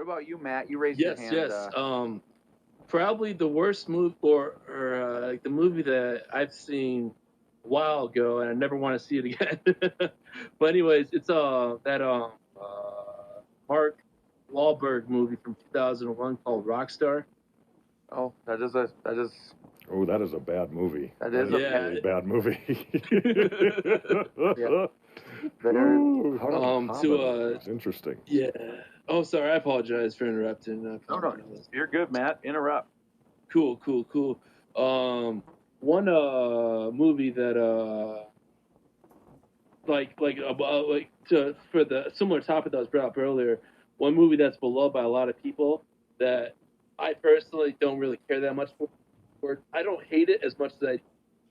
about you, Matt? You raised your Yes, hand. yes. Probably the worst movie, or like the movie that I've seen a while ago, and I never want to see it again. But anyways, it's that Mark Wahlberg movie from 2001 called Rockstar. Oh, that is Oh, that is a bad movie. That is a Yeah. really bad movie. Yeah. Ooh, how to it's interesting. Yeah. Oh, sorry. I apologize for interrupting. No, you're good, Matt. Interrupt. Cool. One movie that for the similar topic that was brought up earlier, one movie that's beloved by a lot of people that I personally don't really care that much for. I don't hate it as much as I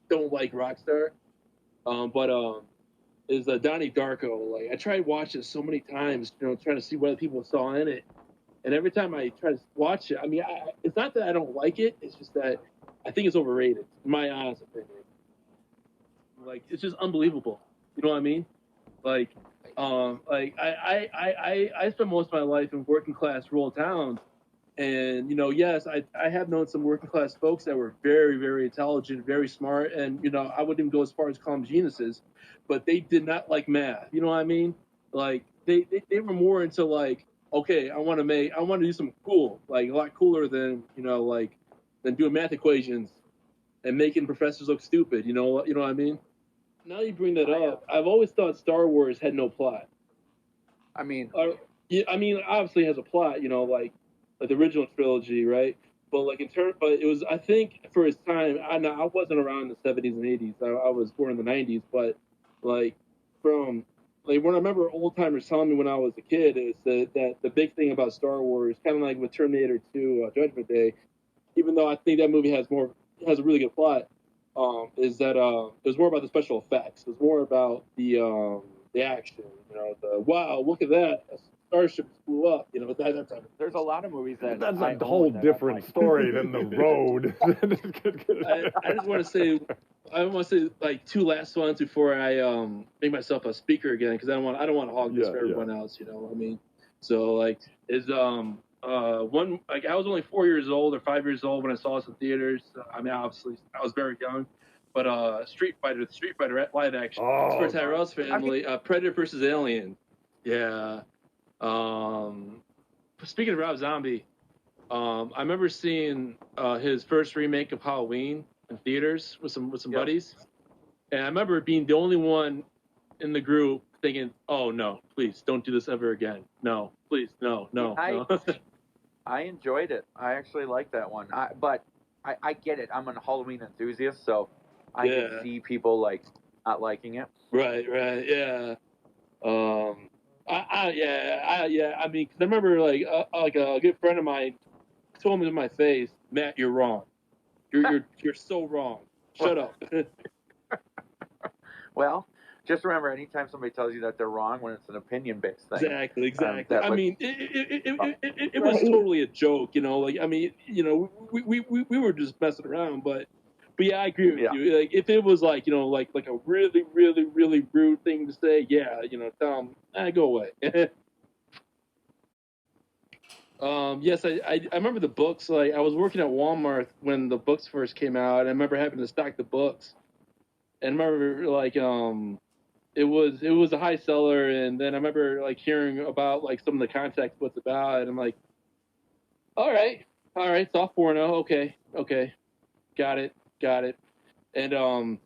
don't like Rockstar. But is Donnie Darko. Like I tried watching it so many times, trying to see what other people saw in it. And every time I try to watch it, I mean, it's not that I don't like it. It's just that I think it's overrated, in my honest opinion. Like, it's just unbelievable. You know what I mean? Like, I spent most of my life in working class rural towns. And, yes, I have known some working class folks that were very, very intelligent, very smart. And, I wouldn't even go as far as call them geniuses, but they did not like math. You know what I mean? Like, they were more into, like, okay, I want to do something cool, like a lot cooler than, than doing math equations and making professors look stupid. You know what I mean? Now you bring that up, I've always thought Star Wars had no plot. I mean, obviously it has a plot, like the original trilogy, right? But but it was, I think, for its time. I wasn't around in the 70s and 80s. I was born in the 90s, but like from like when I remember old timers telling me when I was a kid is that the big thing about Star Wars, kind of like with Terminator 2, Judgment Day, even though I think that movie has a really good plot, is that it was more about the special effects. It was more about the action. The wow, look at that. Starship blew up, that type of thing. There's a lot of movies that That's I a whole different story than the road. I just want to say, like two last ones before I make myself a speaker again, because I don't want to hog this for everyone else. You know what I mean? So like is one, like I was only 4 years old or 5 years old when I saw this in theaters. I mean, obviously I was very young. But Street Fighter live action. It's for Tyrell's family. Predator versus Alien. Yeah. Speaking of Rob Zombie, I remember seeing his first remake of Halloween in theaters with some buddies, and I remember being the only one in the group thinking, "Oh no, please don't do this ever again. No, please, no." I enjoyed it. I actually liked that one. But I get it. I'm a Halloween enthusiast, so I can see people like not liking it. Right, yeah. I mean, 'cause I remember like a good friend of mine told me to my face, "Matt, you're wrong. You're so wrong. Shut up." Well, just remember, anytime somebody tells you that they're wrong when it's an opinion-based thing. Exactly. I mean, it was totally a joke, Like, I mean, we were just messing around, but yeah, I agree with you. Like, if it was like, like a really, really, really rude thing to say, yeah, tell them, go away. Yes, I remember the books. Like, I was working at Walmart when the books first came out, and I remember having to stock the books. And I remember like it was a high seller, and then I remember like hearing about like some of the context, what's about, and I'm like, all right, soft porno, okay, got it, and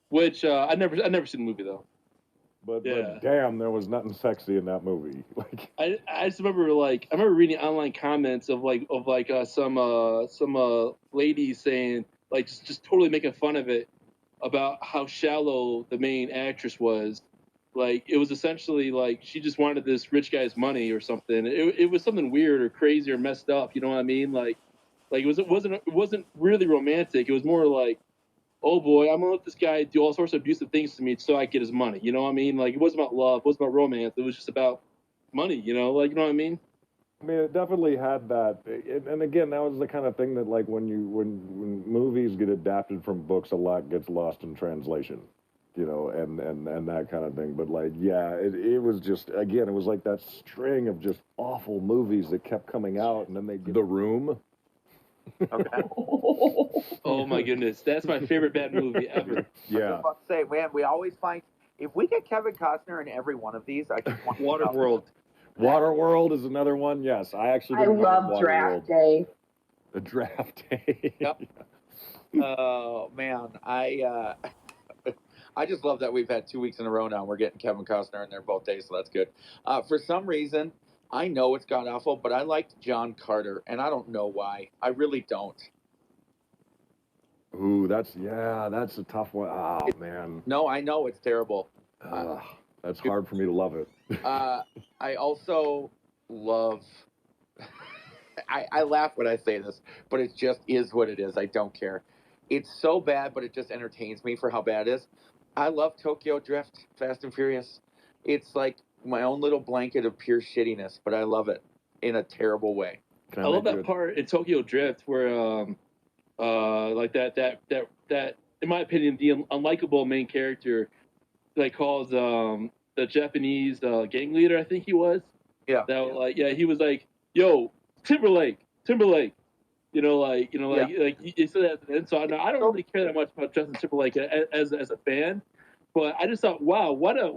which I never seen the movie though. But damn, there was nothing sexy in that movie. Like I just remember I remember reading online comments of some ladies saying like just totally making fun of it, about how shallow the main actress was. Like, it was essentially like she just wanted this rich guy's money or something. It was something weird or crazy or messed up. You know what I mean? Like it wasn't really romantic. It was more like, oh boy, I'm gonna let this guy do all sorts of abusive things to me so I get his money. You know what I mean? Like, it wasn't about love. It wasn't about romance. It was just about money. You know what I mean? I mean, it definitely had that, and again, that was the kind of thing that, like, when movies get adapted from books, a lot gets lost in translation. you know, and that kind of thing. But like, yeah, it was just, again, it was like that string of just awful movies that kept coming out, and then they get The Room. Okay. Oh my goodness, that's my favorite bad movie ever. Yeah. I was about to say, man, we always find, if we get Kevin Costner in every one of these, I just want Waterworld. Waterworld is another one. Yes, I actually didn't love Draft Day. The Draft Day. Yep. Oh man, I just love that we've had 2 weeks in a row now. We're getting Kevin Costner in there both days, so that's good. For some reason, I know it's god awful, but I liked John Carter, and I don't know why. I really don't. Ooh, that's a tough one. Oh man. No, I know it's terrible. That's hard for me to love it. I also love. I laugh when I say this, but it just is what it is. I don't care. It's so bad, but it just entertains me for how bad it is. I love Tokyo Drift, Fast and Furious. It's like my own little blanket of pure shittiness, but I love it in a terrible way. I love that part in Tokyo Drift where, like that, in my opinion, the unlikable main character, like calls the Japanese gang leader, I think he was. Yeah. He was like, "Yo, Timberlake," like he said that. And so I don't really care that much about Justin Timberlake as a fan, but I just thought, wow, what a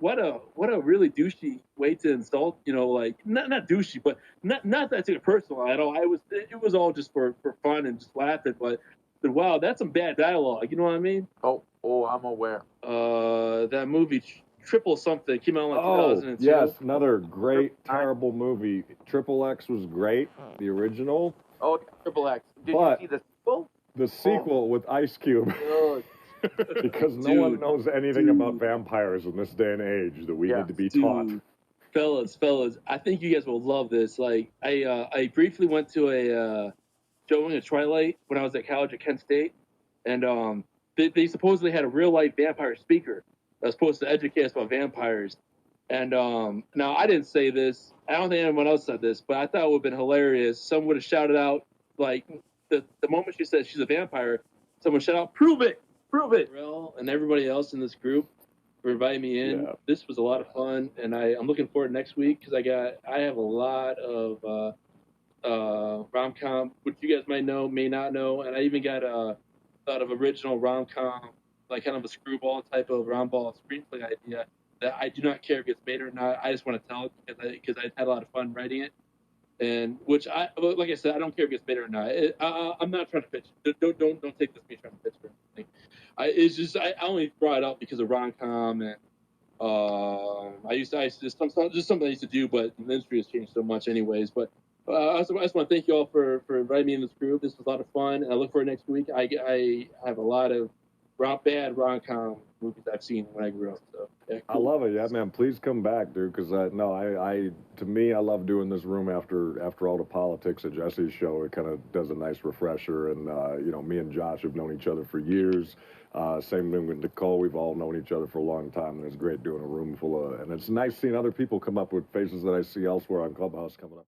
really douchey way to insult, like not douchey, but not that I took it personal at all. It was all just for fun and just laughing, but wow, that's some bad dialogue. You know what I mean? Oh, I'm aware. That movie Triple something came out in 2002. Yes, another great terrible movie. Triple X was great, the original. Oh, Triple X. Did you see the sequel? The sequel with Ice Cube. Because no one knows anything about vampires in this day and age that we need to be taught. Fellas, I think you guys will love this. Like, I briefly went to a showing of Twilight when I was at college at Kent State, and they supposedly had a real life vampire speaker that was supposed to educate us about vampires. And now I didn't say this. I don't think anyone else said this, but I thought it would have been hilarious. Someone would have shouted out, like, the moment she said she's a vampire, someone shout out, "Prove it! Prove it!" And everybody else in this group for inviting me in. Yeah. This was a lot of fun, and I'm looking forward to next week because I have a lot of rom-com, which you guys might know, may not know, and I even got a lot of original rom-com, like kind of a screwball type of round-ball screenplay idea that I do not care if it's made or not. I just want to tell it because I had a lot of fun writing it, and like I said, I don't care if it gets made or not. I'm not trying to pitch. Don't take this me trying to pitch for anything. It's just I only brought it up because of rom-com, and I used to just something I used to do, but the industry has changed so much, anyways. But I just want to thank you all for inviting me in this group. This was a lot of fun, and I look forward to next week. I have a lot of bad rom-com movies I've seen when I grew up. So yeah, cool. I love it. Yeah, man. Please come back, dude. Because to me, I love doing this room after all the politics at Jesse's show. It kind of does a nice refresher. And me and Josh have known each other for years. Same thing with Nicole. We've all known each other for a long time, and it's great doing a room full of. And it's nice seeing other people come up with faces that I see elsewhere on Clubhouse coming up.